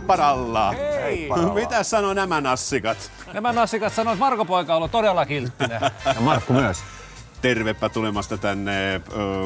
Hepparalla! Hei! Mitä sanoo nämä nassikat? Nämä nassikat sanoo, että Marko poika on ollut todella kilttinen. Ja Markku myös. Tervepä tulemasta tänne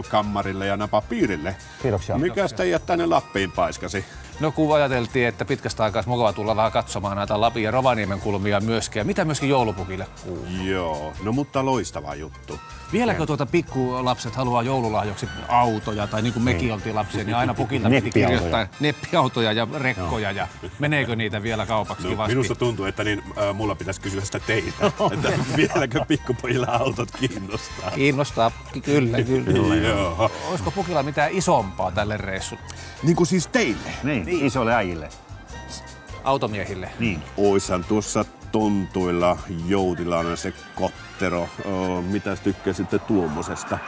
kammarille ja napapiirille. Kiitoksia. Mikäs teidät tänne Lappiin paiskasi? No kun ajateltiin, että pitkästä aikaa olisi mukava tulla vähän katsomaan näitä Lapin ja Rovaniemen kulmia myöskin. Ja mitä myöskin joulupukille kuuluu. Joo, no mutta loistava juttu. Vieläkö pikkulapset haluaa joululahjoksi autoja, tai niin kuin mekin oltiin lapsia, niin aina pukilta piti kirjoittaa neppiautoja ja rekkoja, ja meneekö niitä vielä kaupaksi No, kivasti? minusta tuntuu, että mulla pitäisi kysyä sitä teitä, että vieläkö pikkupojilla autot kiinnostaa? Kiinnostaa, kyllä. Joo. Olisiko pukilla mitään isompaa tälle reissulle? Niin kuin siis teille? Niin, isolle äijille. Automiehille? Niin. Oishan tuossa tontuilla joutilainen se kottero. Mitäs tykkäsitte tuommoisesta?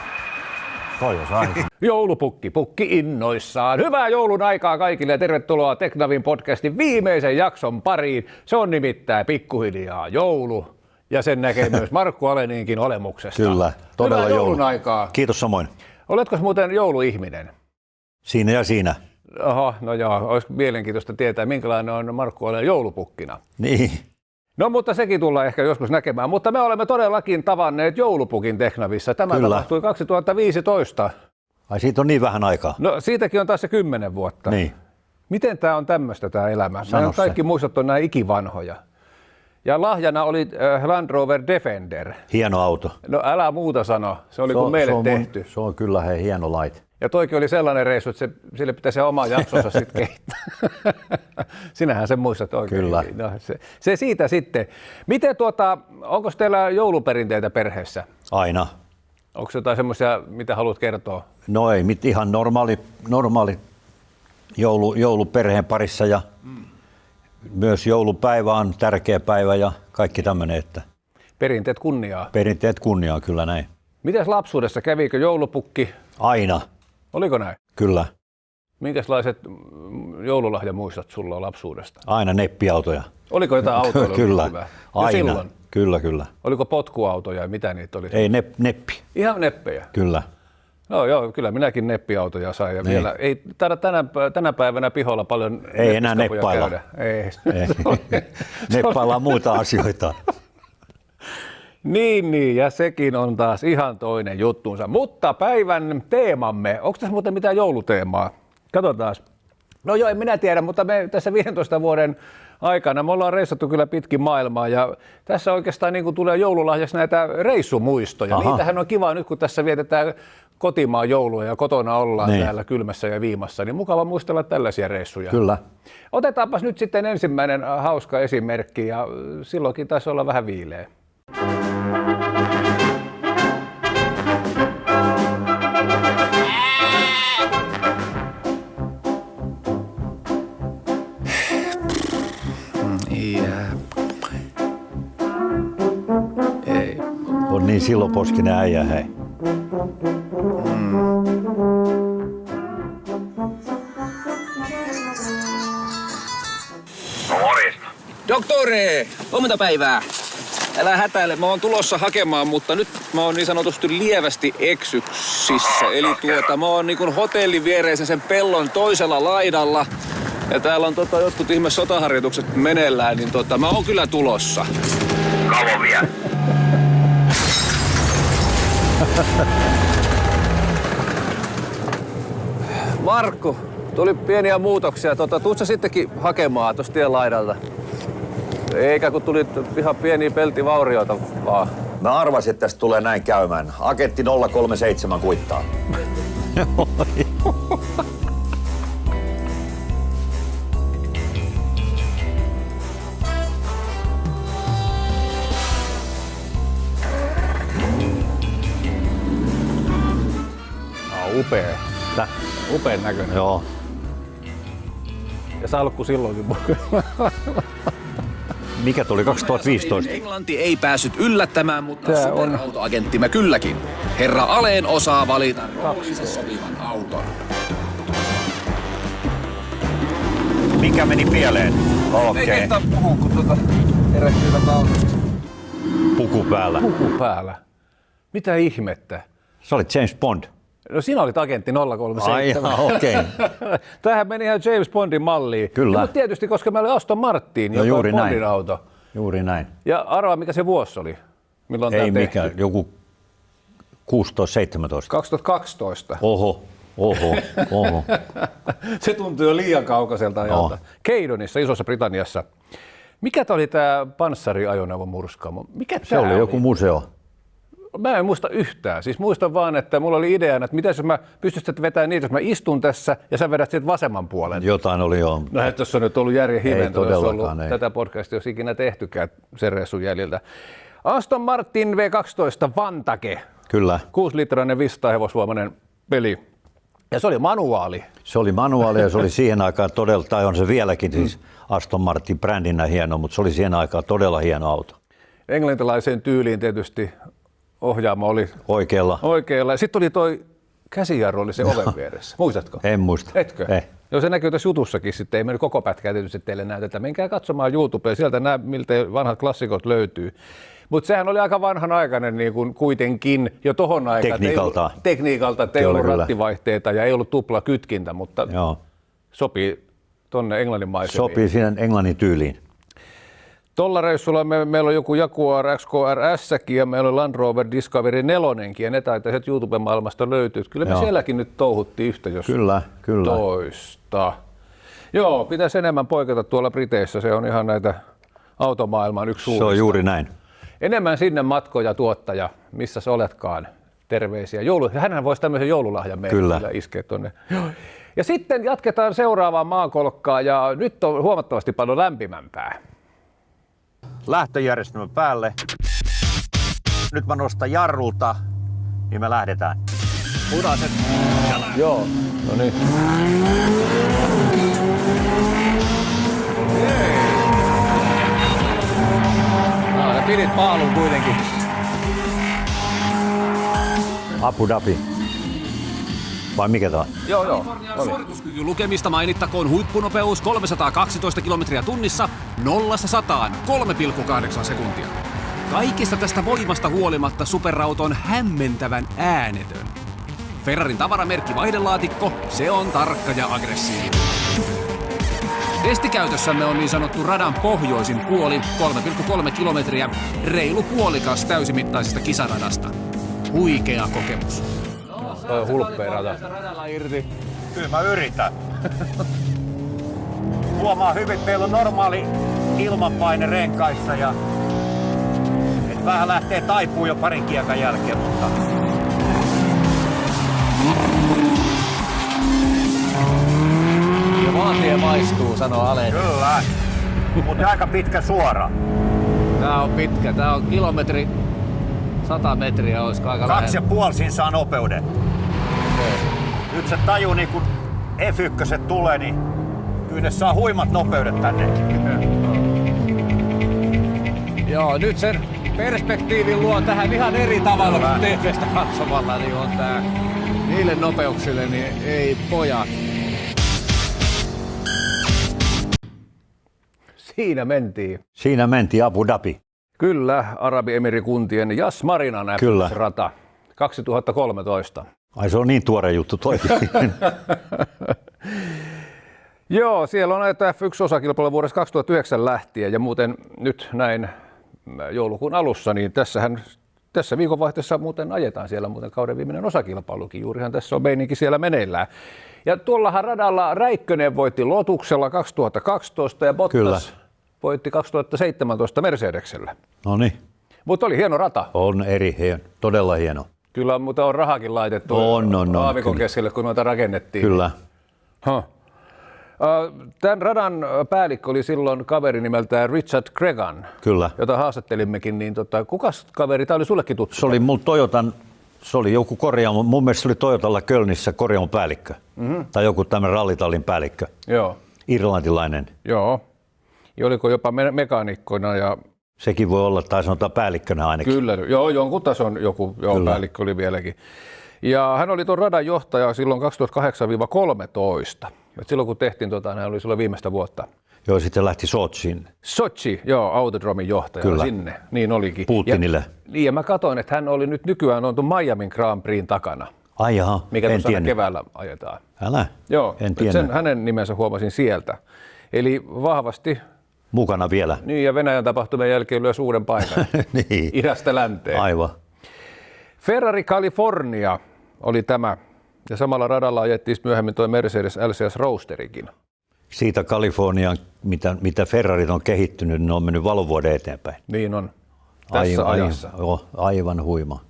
Toi on aika. Joulupukki innoissaan. Hyvää joulun aikaa kaikille ja tervetuloa Teknavin podcastin viimeisen jakson pariin. Se on nimittäin pikkuhiljaa joulu ja sen näkee myös Markku Aleniinkin olemuksesta. Kyllä, todella Hyvää joulun joulu. aikaa. Kiitos samoin. Oletko muuten jouluihminen? Siinä ja siinä. Oho, no joo, olisi mielenkiintoista tietää, minkälainen on Markku Alen joulupukkina. Niin. No mutta sekin tullaan ehkä joskus näkemään, mutta me olemme todellakin tavanneet joulupukin Teknavissa. Tämä Kyllä. tapahtui 2015. Ai siitä on niin vähän aikaa. No siitäkin on taas se 10 vuotta. Niin. Miten tämä on tämmöistä tämä elämä? Sano Meidän kaikki se. muistot on näin ikivanhoja. Ja lahjana oli Land Rover Defender. Hieno auto. No älä muuta sano, se oli kuin meille tehty. Se on kyllä hieno laite. Ja toikin oli sellainen reissu, että sille pitäisi se oma jaksonsa sitten kehittää. Sinähän sen muistat oikein. Kyllä. No, se siitä sitten. Miten onko teillä jouluperinteitä perheessä? Aina. Onko jotain semmoisia, mitä haluat kertoa? No ei, ihan normaali joulu perheen parissa ja myös joulupäivä on tärkeä päivä ja kaikki tämmöinen, että Perinteet kunniaa. perinteet kunniaa kyllä näin. Mites lapsuudessa, kävikö joulupukki? Aina, Oliko näin? kyllä. Minkälaiset joululahjamuistot sulla on lapsuudesta? Aina neppiautoja. Oliko jotain autoilla? Kyllä, Hyvä? Ja aina. silloin? Kyllä. Oliko potkuautoja ja mitä niitä oli? Ei neppi, Ihan neppejä? kyllä. No joo, kyllä minäkin neppiautoja sain. Ja Niin. vielä, ei taida tänä päivänä piholla paljon Ei enää neppiskapuja neppailla. käydä. Ei. Ei. Neppaillaan muita asioita. Niin, ja sekin on taas ihan toinen juttuunsa. Mutta päivän teemamme, onko tässä muuten mitään jouluteemaa? Katsotaan. No joo, en minä tiedä, mutta me tässä 15 vuoden aikana me ollaan reissattu kyllä pitkin maailmaa ja tässä oikeastaan niin kuin tulee joululahjaksi näitä reissumuistoja. Aha. Niitähän on kiva nyt, kun tässä vietetään kotimaan joulua ja kotona ollaan Niin. täällä kylmässä ja viimassa, niin mukava muistella tällaisia reissuja. Kyllä. Otetaanpas nyt sitten ensimmäinen hauska esimerkki ja silloinkin taisi olla vähän viileä. Ei. On niin silloposkinen äijä, hei. Doktore, huomenta päivää. Älä hätäile, mä oon tulossa hakemaan, mutta nyt mä oon niin sanotusti lievästi eksyksissä. Eli mä oon niin kuin hotellin viereisen sen pellon toisella laidalla. Ja täällä on jotkut ihme sotaharjoitukset meneillään, niin mä oon kyllä tulossa. Kauan vielä. Markku, tuli pieniä muutoksia. Tuut sä sittenkin hakemaan tuosta tien laidalta. Eikä kun tuli ihan pieniä peltivaurioita vaan. Mä arvasin, että tästä tulee näin käymään. Agentti 037 kuittaa. Upea. Upean näköinen. Joo. Ja salkku silloinkin. Mikä tuli 2015? Englanti ei päässyt yllättämään, mutta Tää on- superautoagenttimme kylläkin. Herra Aleen osaa valita roolille sopivan auton. Mikä meni pieleen? Okei. puhua, kun erehtyivät autosta. Puku päällä. Puku päällä. Mitä ihmettä? Se oli James Bond. No sinä olit agentti 037. Ai, okei. Tämähän meni ihan James Bondin malliin. Kyllä. Ja, mutta tietysti, koska meillä oli Aston Martin, joka juuri on Bondin näin. auto. Juuri näin. Ja arvaa, mikä se vuosi oli? Milloin Ei tämä tehty? mikään, joku 16-17. 2012. Oho. Se tuntui jo liian kaukaiselta ajalta. Keydonissa, Isossa Britanniassa. Mikä tämä oli tämä panssariajoneuvon murskaamo? Mikä Se tää oli joku museo. Mä en muista yhtään. Siis muistan vaan, että mulla oli ideana, että miten jos mä pystyisit vetämään niitä, jos mä istun tässä ja sä vedät sieltä vasemman puolen. Jotain oli jo. No et tuossa on nyt ollut järjen hiventä, jos ollut ei. tätä podcastia olisi ikinä tehtykään sen reissun jäljiltä. Aston Martin V12 Vantage. Kyllä. 6-litrainen 500 hevosvoimainen peli. Ja se oli manuaali. Se oli manuaali ja se oli siihen aikaan todella, tai on se vieläkin siis Aston Martin brändinä hieno, mutta se oli siihen aikaan todella hieno auto. Englantilaiseen tyyliin tietysti ohjaamo oli Oikealla. Sitten oli toi käsijarru oli se oven vieressä. Muistatko? En muista. Etkö? Ei. Joo, se näkyy tässä jutussakin sitten. Ei mennyt koko pätkää tietysti teille näytetä. Menkää katsomaan YouTubea, sieltä nämä, miltä vanhat klassikot löytyy. Mutta sehän oli aika vanhanaikainen niin kuin kuitenkin jo tohon aikaan. Tekniikalta. Ei ollut rattivaihteita ja ei ollut tupla kytkintä, mutta sopii tonne Englannin maisemiin. Sopii siihen Englannin tyyliin. Tuolla reissulla meillä on joku Jaguar XKR-säkin ja meillä on Land Rover Discovery 4 ja ne taitaiset YouTube-maailmasta löytyy. Kyllä me sielläkin nyt touhuttiin yhtä jos Kyllä. toista. Joo, pitäisi enemmän poiketa tuolla Briteissä, se on ihan näitä automaailman yksi suurista. Se on juuri näin. Enemmän sinne matkoja tuottaja, missä sä oletkaan. Terveisiä. Hänhän voisi tämmöisen joululahjan meille iskeä tuonne. Ja sitten jatketaan seuraavaan maakolkkaan ja nyt on huomattavasti paljon lämpimämpää. Lähtöjärjestelmä päälle. Nyt mä nostan jarrulta, niin me lähdetään. Punaiset. Joo, no niin. No, sä pidit paalun kuitenkin. Abu Dhabi. Vai mikä tää on? Joo. Suorituskyky lukemista mainittakoon huippunopeus 312 kilometriä tunnissa 0-100 3,8 sekuntia. Kaikesta tästä voimasta huolimatta superauto on hämmentävän äänetön. Ferrarin tavaramerkki vaihdelaatikko, se on tarkka ja aggressiivinen. Testikäytössämme on niin sanottu radan pohjoisin puoli, 3,3 kilometriä, reilu puolikas täysimittaisesta kisaradasta. Huikea kokemus. Toi on hulppea rata. Kyllä mä yritän. Huomaa hyvin, että meillä on normaali ilmanpaine renkaissa ja et vähän lähtee taipuu jo parin kiekan jälkeen, mutta Ja maantie maistuu, sanoo Ale. kyllä. Mutta aika pitkä suora. Tää on pitkä, tää on kilometri, 100 metriä olisiko aika lähellä. 2,5 siinä saa nopeuden. Nyt se taju, niin kun F1 tulee, niin kyllä ne saa huimat nopeudet tänne. Joo, nyt sen perspektiivin luo tähän ihan eri tavalla kuin TV:stä katsomalla, niin on tää niille nopeuksille, niin ei pojat. Siinä mentiin. Siinä mentiin Abu Dhabi. Kyllä, Arabiemirikuntien Yas Marinan F1-rata 2013. Ai se on niin tuore juttu toikin. Joo, siellä on näitä F1-osakilpailuja vuodesta 2009 lähtien ja muuten nyt näin joulukuun alussa, niin tässä viikonvaihteessa muuten ajetaan siellä muuten kauden viimeinen osakilpailukin. Juurihan tässä on meininki siellä meneillään. Ja tuollahan radalla Räikkönen voitti Lotuksella 2012 ja Bottas voitti 2017 Mercedesellä. No niin. Mutta oli hieno rata. On todella hieno. Kyllä, mutta on rahakin laitettu aavikon keskelle, kun noita rakennettiin. Kyllä. Tämän radan päällikkö oli silloin kaveri nimeltään Richard Cregan, Kyllä. jota haastattelimmekin. Niin kukas kaveri, tämä oli sullekin tuttu? Se oli mulla Toyotan, se oli joku korjaamo, mun mielestä se oli Toyotalla Kölnissä korjaamon päällikkö. Tai joku tämmöinen rallitallin päällikkö. Joo. Irlantilainen. Joo. Ja oliko jopa mekaanikkoina ja... Sekin voi olla, tai sanotaan päällikkönä ainakin. Kyllä, joo, jonkun tason joku päällikkö oli vieläkin. Ja hän oli tuon radan johtaja silloin 2008-13. Et silloin kun tehtiin, hän oli silloin viimeistä vuotta. Joo, sitten lähti Sochiin. Sochi, joo, Autodromin johtaja. Kyllä. Sinne, niin olikin. Putinille. Ja mä katsoin, että hän oli nyt nykyään on tuon Miamin Grand Prixin takana. Ai jaha, mikä en tuossa aina tiennyt. keväällä ajetaan. Älä? Joo, En sen tiennyt. hänen nimensä huomasin sieltä. Eli vahvasti, Mukana vielä. niin ja Venäjän tapahtumien jälkeen myös uuden paikan Niin. idästä länteen. Aivan. Ferrari California oli tämä, ja samalla radalla ajettiin myöhemmin tuo Mercedes LCS Roadsterikin. Siitä Kalifornian, mitä Ferrarit on kehittynyt, niin ne on mennyt valovuoden eteenpäin. Niin on, tässä ajassa. Aivan huima.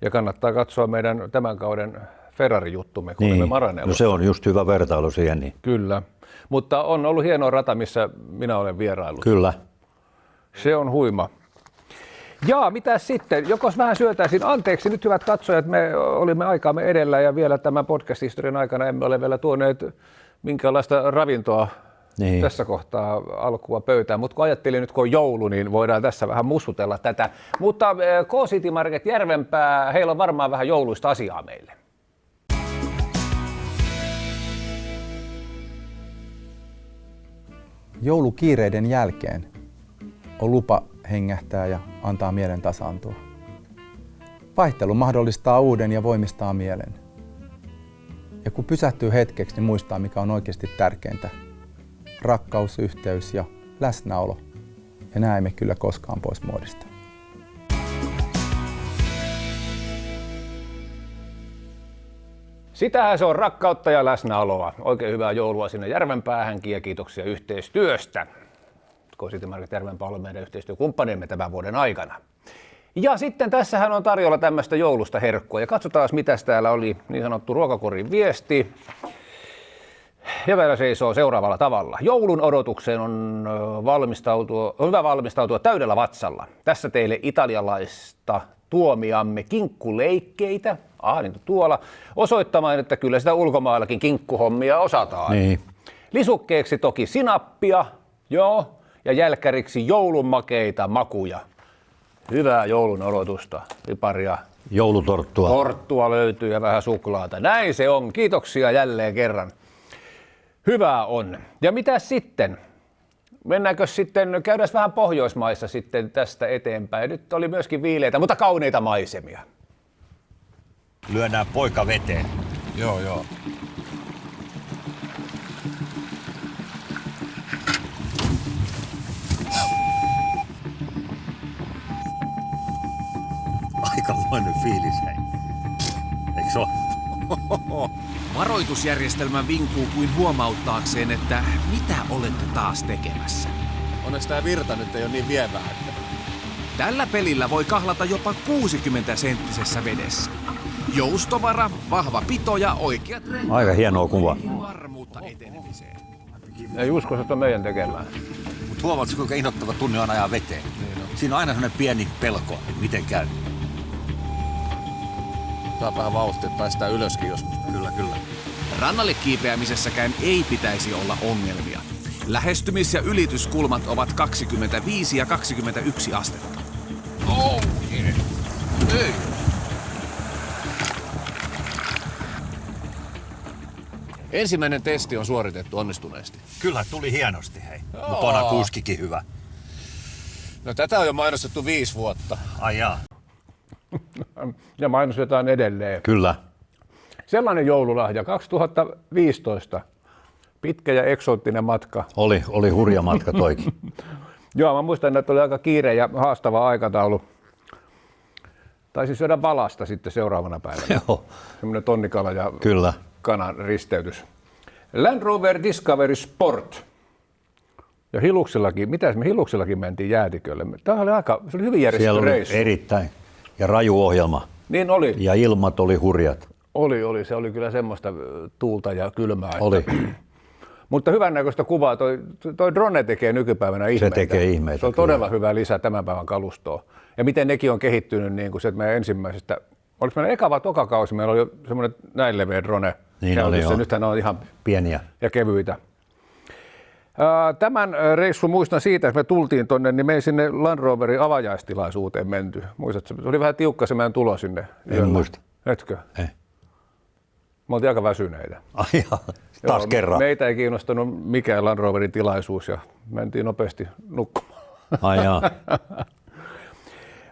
Ja kannattaa katsoa meidän tämän kauden Ferrari-juttumme, kun olemme Niin. Maranellossa. No se on just hyvä vertailu siihen. Niin. Kyllä, mutta on ollut hieno rata, missä minä olen vieraillut. Kyllä. Se on huima. Ja mitä sitten, jokos vähän syötäisiin, anteeksi nyt hyvät katsojat, me olimme aikaamme edellä ja vielä tämän podcast-historian aikana emme ole vielä tuoneet minkäänlaista ravintoa Niin. tässä kohtaa alkua pöytään, mutta kun ajattelin nyt kun on joulu, niin voidaan tässä vähän mussutella tätä. Mutta K-City Market Järvenpää, heillä on varmaan vähän jouluista asiaa meille. Joulukiireiden jälkeen on lupa hengähtää ja antaa mielen tasaantua. Vaihtelu mahdollistaa uuden ja voimistaa mielen. Ja kun pysähtyy hetkeksi, niin muistaa mikä on oikeasti tärkeintä. Rakkaus, yhteys ja läsnäolo. Ja nämä emme kyllä koskaan pois muodista. Sitähän se on, rakkautta ja läsnäoloa. Oikein hyvää joulua sinne Järvenpäähänkin ja kiitoksia yhteistyöstä. K-City Market Järvenpää on meidän yhteistyökumppanimme tämän vuoden aikana. Ja sitten tässähän on tarjolla tämmöistä joulusta herkkua. Ja katsotaan, mitä täällä oli niin sanottu ruokakorin viesti. Ja vielä seisoo seuraavalla tavalla. Joulun odotukseen on hyvä valmistautua täydellä vatsalla. Tässä teille italialaista tuomiamme kinkkuleikkeitä. Niin tuolla osoittamaan, että kyllä sitä ulkomaillakin kinkkuhommia osataan. Niin. Lisukkeeksi toki sinappia, joo, ja jälkkäriksi joulunmakeita makuja. Hyvää joulun odotusta, piparia. Joulutorttua. Torttua löytyy ja vähän suklaata. Näin se on. Kiitoksia jälleen kerran. Hyvää on. Ja mitä sitten? Mennäänkö sitten, käydään vähän Pohjoismaissa sitten tästä eteenpäin. Nyt oli myöskin viileitä, mutta kauneita maisemia. Lyödään poika veteen. Joo. Aikamoinen fiilis, hei. Eikö se ole? Varoitusjärjestelmä vinkuu kuin huomauttaakseen, että mitä olette taas tekemässä. Onneksi tämä virta nyt ei ole niin vievää. Tällä pelillä voi kahlata jopa 60-senttisessä vedessä. Joustovara, vahva pito ja oikeat Aika hienoa kuva. varmuutta etenemiseen. Ei usko, että on meidän tekemään. Mutta huomaatko, kuinka innoittava tunne on ajaa veteen? Siinä on aina sellainen pieni pelko, että miten käy. Saa vähän vauhtia, että päästään ylöskin joskus. Kyllä. Rannalle kiipeämisessäkään ei pitäisi olla ongelmia. Lähestymis- ja ylityskulmat ovat 25 ja 21 astetta. Ensimmäinen testi on suoritettu onnistuneesti. Kyllä, tuli hienosti, hei. Mutta onhan kuskikin hyvä. No tätä on jo mainostettu 5 vuotta. Ai jaa. Ja mainostetaan edelleen. Kyllä. Sellainen joululahja 2015. Pitkä ja eksoottinen matka. Oli hurja matka toikin. Joo, mä muistan, että oli aika kiire ja haastava aikataulu. Taisin syödä valasta sitten seuraavana päivänä. Joo, Semmoinen tonnikala ja kyllä. kanan risteytys. Land Rover Discovery Sport. Ja Hiluksellakin, mitäs me Hiluksellakin mentiin jäätikölle. Tämä oli se oli hyvin järjestetty Siellä oli reissu. erittäin. Ja raju ohjelma. Niin oli. Ja ilmat oli hurjat. Oli. Se oli kyllä semmoista tuulta ja kylmää. Oli. Mutta hyvännäköistä kuvaa. Toi drone tekee nykypäivänä ihmeitä. tekee ihmeitä, Se on kyllä. todella hyvä lisä tämän päivän kalustoon. Ja miten nekin on kehittynyt, niin kuin se, että meidän ensimmäisestä, oliko meillä eka vai toka kausi, meillä oli jo semmoinen näin leveä drone Niin käytössä. oli, joo. Nythän ne on ihan Pieniä. ja kevyitä. Tämän reissun muistan siitä, että me tultiin tonne, niin me ei sinne Land Roverin avajaistilaisuuteen menty. Muistatko, se oli vähän tiukka se meidän tulo sinne. En muista. Etkö? Ei. Me oltiin aika väsyneitä. Ai jaa, taas kerran. Meitä ei kiinnostanut mikään Land Roverin tilaisuus ja mentiin nopeasti nukkumaan. Ai jaa.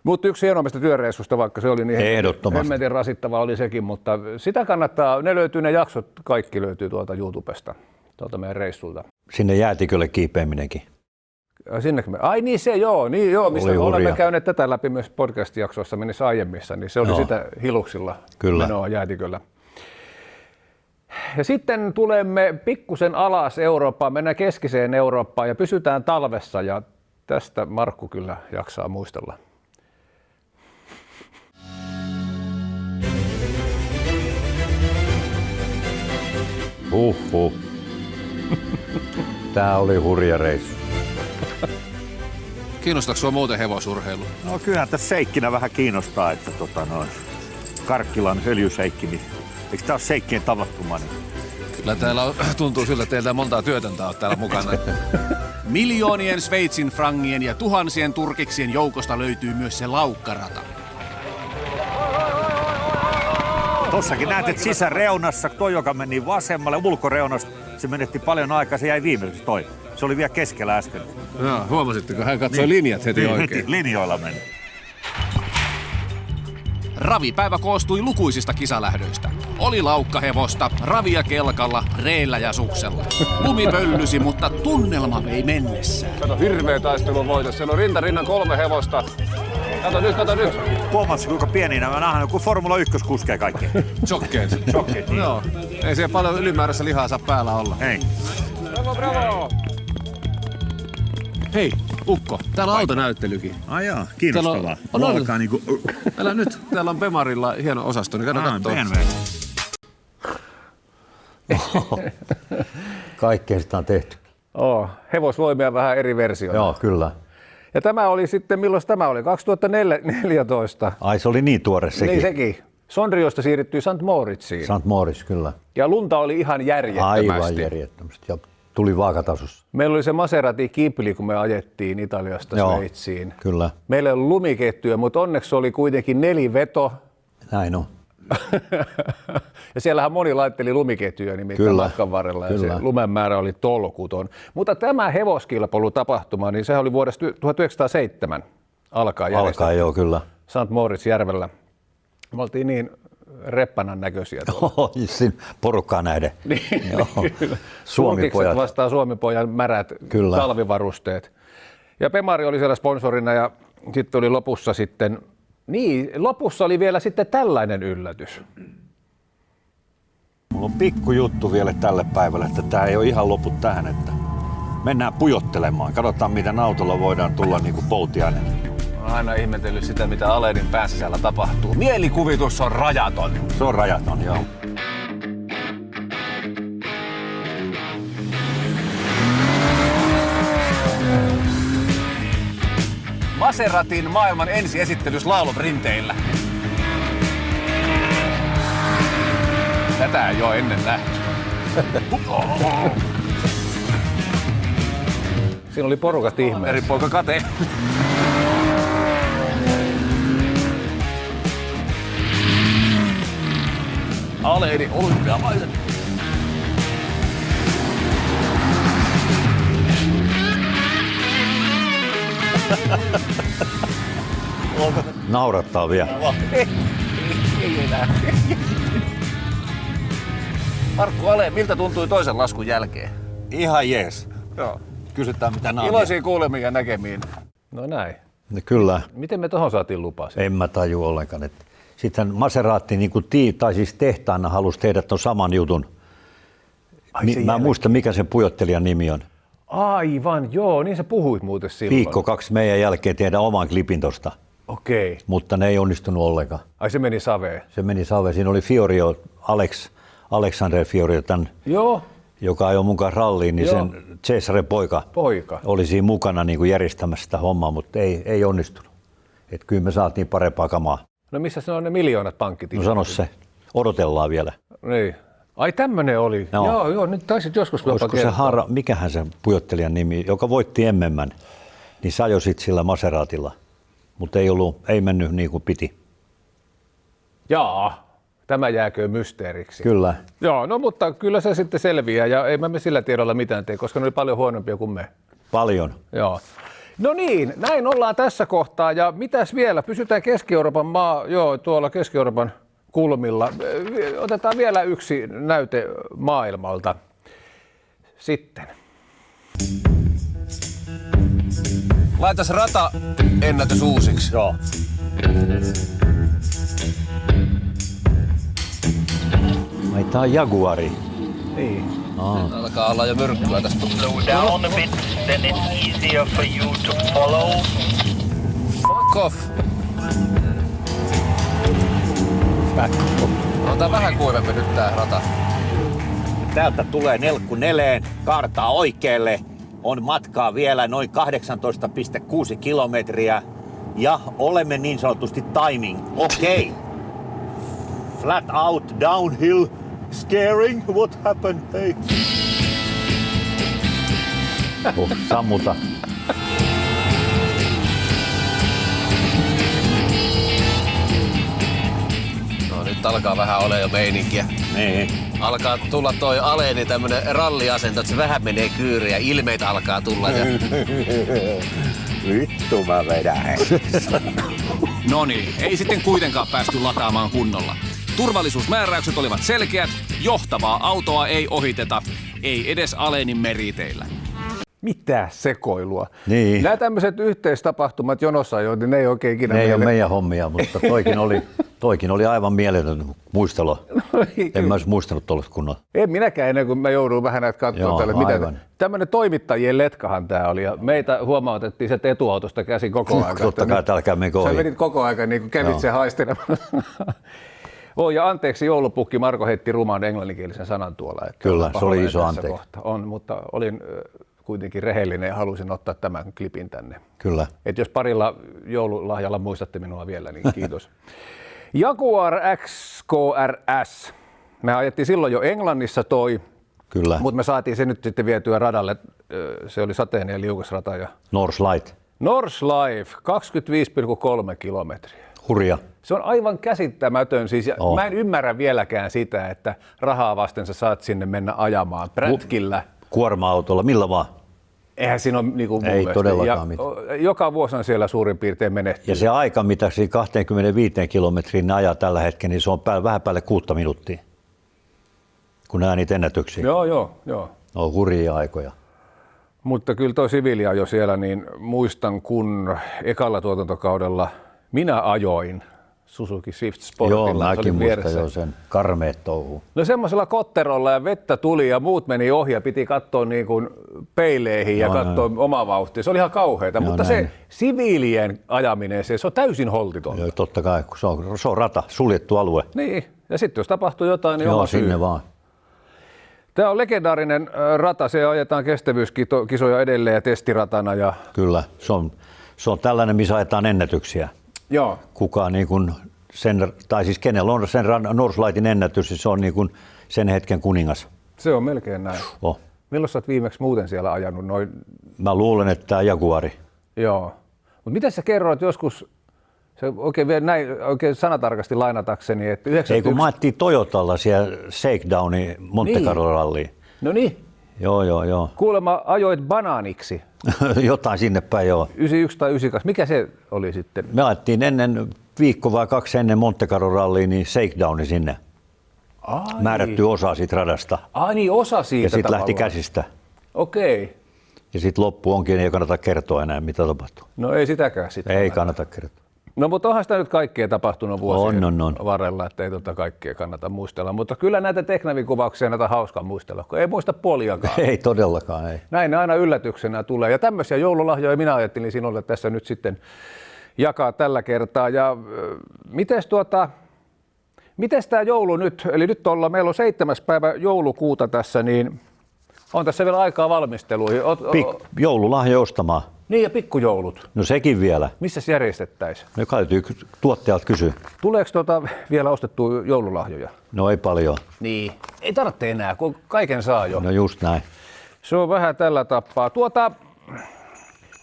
Mutta yksi hienommista työreissusta, vaikka se oli niin Ehdottomasti. hemmetin rasittava oli sekin, mutta sitä kannattaa, ne jaksot, kaikki löytyy tuolta YouTubesta, tuolta meidän reissulta. Sinne jäätikölle kiipeäminenkin. Sinnekö me? Ai niin se, joo, mistä me olemme hurja. käyneet tätä läpi myös podcast-jaksoissa niissä aiemmissa, niin se oli sitä hiluksilla menoa jäätiköllä. Ja sitten tulemme pikkusen alas Eurooppaan, mennään keskiseen Eurooppaan ja pysytään talvessa ja tästä Markku kyllä jaksaa muistella. Tää oli hurja reissu. Kiinnostaako sua muuten hevosurheilu? No kyllähän tässä seikkinä vähän kiinnostaa, että Karkkilan öljyseikki, niin eikö tää ole seikkien tavattomainen? Kyllä täällä tuntuu siltä, että teiltä montaa työtöntä on täällä mukana. Miljoonien Sveitsin frangien ja tuhansien turkiksien joukosta löytyy myös se laukkarata. Tossakin näet, että sisäreunassa toi, joka meni vasemmalle ulkoreunasta, se menetti paljon aikaa, se jäi viimeiseksi toi. Se oli vielä keskellä äsken. Joo, huomasitteko? Hän katsoi linjat heti oikein. Linjoilla meni. Ravipäivä koostui lukuisista kisalähdöistä. Oli laukkahevosta, ravia kelkalla, reellä ja suksella. Lumi pöllysi, mutta tunnelma vei mennessään. Kato, hirveä taistelun voitos. Siellä on rinta rinnan 3 hevosta. Kato nyt. Huomaatko, kuinka pieni nämä nähdään, kun Formula 1 kuskee kaikki. Jokkeet. Niin. Joo. Ei siellä paljon ylimääräistä lihaa saa päällä olla. Ei. Bravo! Hei, Ukko, täällä on autonäyttelykin. Ai jaa, kiinnostavaa. On Alkaa niinku... Älä nyt, täällä on Bemarilla hieno osasto, niin kannata katsoa. BMW. Kaikkea sitä on tehty. Hevosvoimia vähän eri versioita. Joo, kyllä. Ja tämä oli sitten, milloin tämä oli? 2014. Ai se oli niin tuore sekin. Niin sekin. Sondriosta siirryttyy St. Moritsiin. St. Moritz, kyllä. Ja lunta oli ihan järjettömästi. Aivan järjettömästi. Ja tuli vaakatasossa. Meillä oli se Maserati Ghibli, kun me ajettiin Italiasta Sveitsiin. Kyllä. Meillä ei ollut lumiketjuja, mutta onneksi oli kuitenkin 4 veto. Näin on. Ja siellähän moni laitteli lumiketjuja nimittäin matkan varrella ja se lumen määrä oli tolkuton. Mutta tämä hevoskilpailutapahtuma, niin sehän oli vuodesta 1907 alkaa järjestetty. Alkaa joo, kyllä. St. Moritzjärvellä. Me oltiin niin reppanan näköisiä tuolla. Siinä porukkaa nähden. Joo. Suomipojat vastaan Suomipojan märät kyllä. Talvivarusteet. Ja Bemari oli siellä sponsorina ja sitten oli lopussa oli vielä sitten tällainen yllätys. Mulla on pikku juttu vielä tälle päivälle, että tää ei ole ihan lopu tähän, että mennään pujottelemaan. Katsotaan, miten autolla voidaan tulla niinku poutiainen. Olen aina ihmetellyt sitä, mitä Aledin pään sisällä tapahtuu. Mielikuvitus on rajaton. Se on rajaton, joo. Maseratin maailman ensiesittelys lauluprinteillä. Tätä ei ole ennen nähty. Siinä oli porukat ihmeessä. Eri poika kate. Aledi olympialaiset. Naurattaa vielä. Ei enää. Markku Ale, miltä tuntui toisen laskun jälkeen? Ihan jees. Joo. Kysytään mitä naamia. Iloisia kuulemiin ja näkemiin. No näin. Kyllä. Miten me tohon saatiin lupa? En mä taju ollenkaan. Sitten Maserati niin siis tehtaana halusi tehdä ton saman jutun. Mä en muista, mikä sen pujottelijan nimi on. Aivan, joo, niin sä puhuit muuten silloin. Viikko 2 meidän jälkeen tehdä oman klipin tosta. Okei. Mutta ne ei onnistunut ollenkaan. Ai se meni saveen? Se meni saveen. Siinä oli Fiorio, Alexander Fiorio, Joo. joka ajoi mukaan ralliin, niin sen Cesare poika oli siinä mukana niin kuin järjestämässä sitä hommaa, mutta ei onnistunut. Et kyllä me saatiin parempaa kamaa. No missä se on ne miljoonat pankkitilit? No sano se. Odotellaan vielä. Niin. Ai tämmönen oli. Joo, nyt taisit joskus olisiko se mikähän se pujottelijan nimi, joka voitti emmemmän, niin se ajoi sit sillä Maseratilla, mutta ei mennyt niin kuin piti. Jaa, tämä jääkö mysteeriksi. Kyllä. Joo, no mutta kyllä se sitten selviää ja ei me sillä tiedolla mitään tee, koska ne oli paljon huonompia kuin me. Paljon. Joo. No niin, näin ollaan tässä kohtaa. Ja mitäs vielä? Pysytään Keski-Euroopan tuolla Keski-Euroopan kulmilla. Otetaan vielä yksi näyte maailmalta. Sitten. Laitas rata ennätys uusiksi. Joo. Ai tää on Jaguari. Niin. Alkaa olla jo myrkkyä tästä. Slow down a bit, then it's easier for you to follow. Fuck off. On tää vähän kuivempi nyt tää rata. Täältä tulee Nelkku Neleen, kaartaa oikealle. On matkaa vielä noin 18,6 kilometriä. Ja olemme niin sanotusti timing. Okei. Flat out, downhill, scaring. What happened? Hey. Sammuta. No nyt alkaa vähän ole jo meininkiä. Niin. Alkaa tulla toi aleeni tämmönen ralliasento, että se vähän menee kyyriin ja ilmeitä alkaa tulla. Ja... Vittu mä vedän. No niin, ei sitten kuitenkaan päästy lataamaan kunnolla. Turvallisuusmääräykset olivat selkeät, johtavaa autoa ei ohiteta, ei edes Alenin meriteillä. Mitä sekoilua? Niin. Nämä tämmöiset yhteistapahtumat jonossa, joita ne ei oikein ikinä Ne ei ole meille... meidän hommia, mutta toikin oli aivan mieletön muistelo. En mä olisi muistanut tuollaista kunnolla. En minäkään ennen kuin mä joudun vähän näitä katsoa Joo, tälle. Mitä aivan. tämmöinen toimittajien letkahan tämä oli ja meitä huomautettiin se etuautosta käsin koko ajan. Totta kai täällä käy menkö Sä ohi. vedit koko ajan niin kuin kävit Joo. sen haistelemaan. Ja anteeksi joulupukki, Marko heitti ruman englanninkielisen sanan tuolla. Että Kyllä, se oli iso tässä anteeksi. kohta. On, mutta olin kuitenkin rehellinen ja halusin ottaa tämän klipin tänne. Kyllä. Et jos parilla joululahjalla muistatte minua vielä, niin kiitos. Jaguar XKRS. Me ajettiin silloin jo Englannissa toi, Kyllä. mutta me saatiin se nyt sitten vietyä radalle. Se oli sateinen ja liukas rata. Ja North Light. North Life, 25,3 kilometriä. Hurja. Se on aivan käsittämätön. Siis, ja Oh. mä en ymmärrä vieläkään sitä, että rahaa vasten sä saat sinne mennä ajamaan prätkillä. Kuorma-autolla, millä vaan. Eihän siinä ole niin kuin mun Ei mielestä. todellakaan ja, mitään. joka vuosi on siellä suurin piirtein menehtynyt. Ja se aika, mitä siinä 25 kilometriin ne ajaa tällä hetkellä, niin se on vähän päälle 6 minuuttia, kun nämä niitä ennätyksiä. Joo. Ne on hurjia aikoja. Mutta kyllä toi siviilia jo siellä, niin muistan kun ekalla tuotantokaudella minä ajoin Suzuki Swift Sportilla. Joo, Se oli mäkin muistan vieressä. jo sen karmeet touhu. No semmoisella kotterolla ja vettä tuli ja muut meni ohi ja piti katsoa niin kuin peileihin ja Joo, katsoa omaa vauhtia. Se oli ihan kauheata, mutta näin. se siviilien ajaminen, se on täysin holtiton. Joo, totta kai, kun se on rata, suljettu alue. Niin, ja sitten jos tapahtuu jotain, niin Joo, oma syy. sinne vaan. Tämä on legendaarinen rata, se ajetaan kestävyyskisoja edelleen ja testiratana. Ja... Kyllä, se on tällainen, missä ajetaan ennätyksiä. Joo. Kuka niin kuin sen, tai siis kenellä on sen North Lightin ennätys, niin se on niin kuin sen hetken kuningas. Se on melkein näin. Oh. Milloin sä oot viimeksi muuten siellä ajanut noin? Mä luulen, että tämä Jaguari. Joo. Mutta mitä sä kerroit joskus, se oikein vielä näin oikein sanatarkasti lainatakseni, että 91... Ei kun mä ajettiin Toyotalla siellä Shakedowni Monte Carlo ralliin. No niin. Joo. Kuulemma ajoit banaaniksi. Jotain sinne päin, joo. 91 tai 92. Mikä se oli sitten? Me ajettiin viikko vai 2 ennen Monte Carlo rallia, niin Shakedowni sinne. Määrätty osa siitä radasta. Ai niin, osa siitä Ja sitten lähti tavallaan. käsistä. Okei. Ja sitten loppu onkin, ei kannata kertoa enää, mitä tapahtuu. No ei sitäkään sitten. Ei kannata kertoa. No mutta onhan sitä nyt kaikkea tapahtunut vuosien On. varrella, että ei kaikkea kannata muistella. Mutta kyllä näitä teknavikuvauksia näitä hauskaa muistella, kun ei muista puoliakaan. Ei todellakaan, ei. Näin ne aina yllätyksenä tulee. Ja tämmöisiä joululahjoja minä ajattelin sinulle tässä nyt sitten jakaa tällä kertaa. Ja mites tämä joulu nyt, eli nyt meillä on 7. päivä joulukuuta tässä, niin on tässä vielä aikaa valmisteluihin. Joululahja ostamaan. Niin ja pikkujoulut. No sekin vielä. Missäs järjestettäisiin? No täytyy tuottajalta kysyä. Tuleeko vielä ostettua joululahjoja? No ei paljon. Niin. Ei tarvitse enää, kun kaiken saa jo. No just näin. Se on vähän tällä tappaa.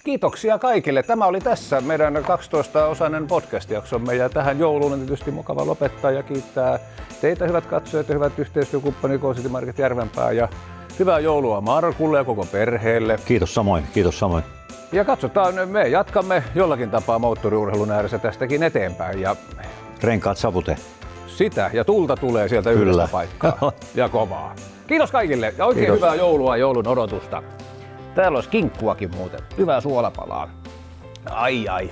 Kiitoksia kaikille. Tämä oli tässä meidän 12-osainen podcast-jaksomme ja tähän jouluun on tietysti mukava lopettaa ja kiittää teitä hyvät katsojat ja hyvät yhteistyökumppani K-City Market Järvenpää ja hyvää joulua Markulle ja koko perheelle. Kiitos samoin. Ja katsotaan, me jatkamme jollakin tapaa moottoriurheilun ääressä tästäkin eteenpäin. Ja Renkaat savute. sitä, ja tulta tulee sieltä yhdestä paikkaa. Ja kovaa. Kiitos kaikille ja oikein hyvää joulua ja joulun odotusta. Täällä olisi kinkkuakin muuten. Hyvää suolapalaa. Ai ai.